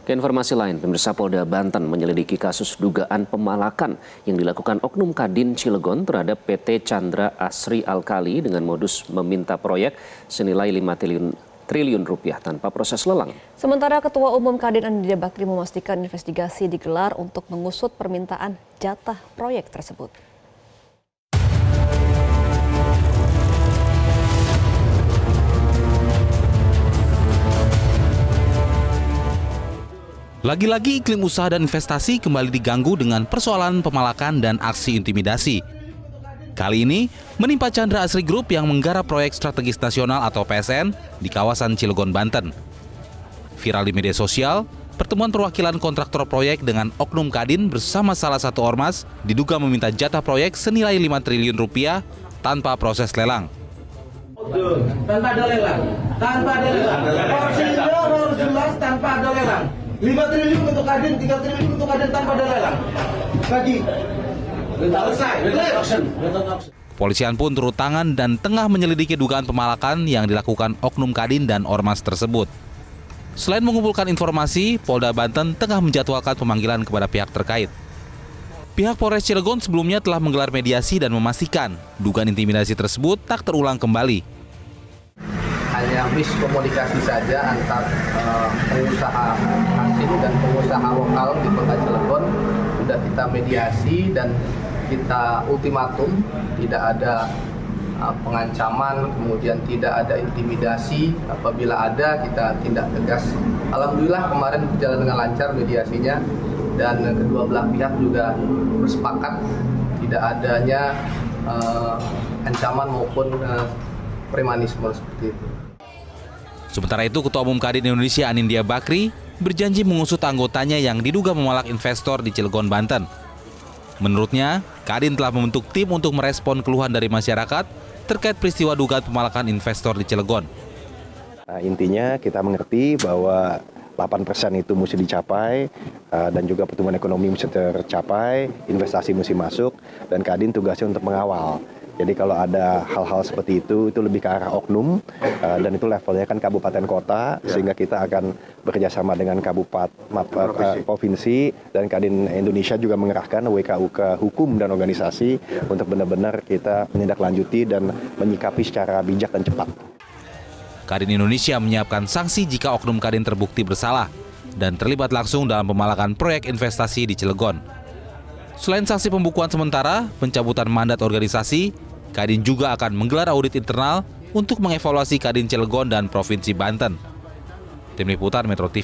Ke informasi lain, pemirsa Polda Banten menyelidiki kasus dugaan pemalakan yang dilakukan Oknum Kadin Cilegon terhadap PT Chandra Asri Alkali dengan modus meminta proyek senilai 5 triliun rupiah tanpa proses lelang. Sementara Ketua Umum Kadin Anindya Bakri memastikan investigasi digelar untuk mengusut permintaan jatah proyek tersebut. Lagi-lagi iklim usaha dan investasi kembali diganggu dengan persoalan pemalakan dan aksi intimidasi. Kali ini menimpa Chandra Asri Group yang menggarap proyek strategis nasional atau PSN di kawasan Cilegon, Banten. Viral di media sosial, pertemuan perwakilan kontraktor proyek dengan Oknum Kadin bersama salah satu ormas diduga meminta jatah proyek senilai 5 triliun rupiah tanpa proses lelang. Tanpa ada lelang, porsinya harus jelas tanpa ada lelang. 5 triliun untuk Kadin, 3 triliun untuk Kadin tanpa ada lelang. Bagi selesai. Kepolisian pun turut tangan dan tengah menyelidiki dugaan pemalakan yang dilakukan Oknum Kadin dan ormas tersebut. Selain mengumpulkan informasi, Polda Banten tengah menjadwalkan pemanggilan kepada pihak terkait. Pihak Polres Cilegon sebelumnya telah menggelar mediasi dan memastikan dugaan intimidasi tersebut tak terulang kembali. Hanya miskomunikasi saja antar pengusaha asing dan pengusaha lokal di Kota Cilegon. Sudah kita mediasi dan kita ultimatum, tidak ada pengancaman, kemudian tidak ada intimidasi. Apabila ada, kita tindak tegas. Alhamdulillah kemarin berjalan dengan lancar mediasinya dan kedua belah pihak juga bersepakat tidak adanya ancaman maupun premanisme seperti itu. Sementara itu, Ketua Umum Kadin Indonesia Anindya Bakri berjanji mengusut anggotanya yang diduga memalak investor di Cilegon, Banten. Menurutnya, Kadin telah membentuk tim untuk merespon keluhan dari masyarakat terkait peristiwa dugaan pemalakan investor di Cilegon. Nah, intinya kita mengerti bahwa 8% itu mesti dicapai dan juga pertumbuhan ekonomi mesti tercapai, investasi mesti masuk, dan Kadin tugasnya untuk mengawal. Jadi kalau ada hal-hal seperti itu lebih ke arah oknum dan itu levelnya kan kabupaten kota, sehingga kita akan bekerjasama dengan provinsi dan Kadin Indonesia juga mengerahkan WKUK hukum dan organisasi untuk benar-benar kita menindaklanjuti dan menyikapi secara bijak dan cepat. Kadin Indonesia menyiapkan sanksi jika Oknum Kadin terbukti bersalah dan terlibat langsung dalam pemalakan proyek investasi di Cilegon. Selain sanksi pembukuan sementara, pencabutan mandat organisasi, Kadin juga akan menggelar audit internal untuk mengevaluasi Kadin Cilegon dan Provinsi Banten. Tim Liputan Metro TV.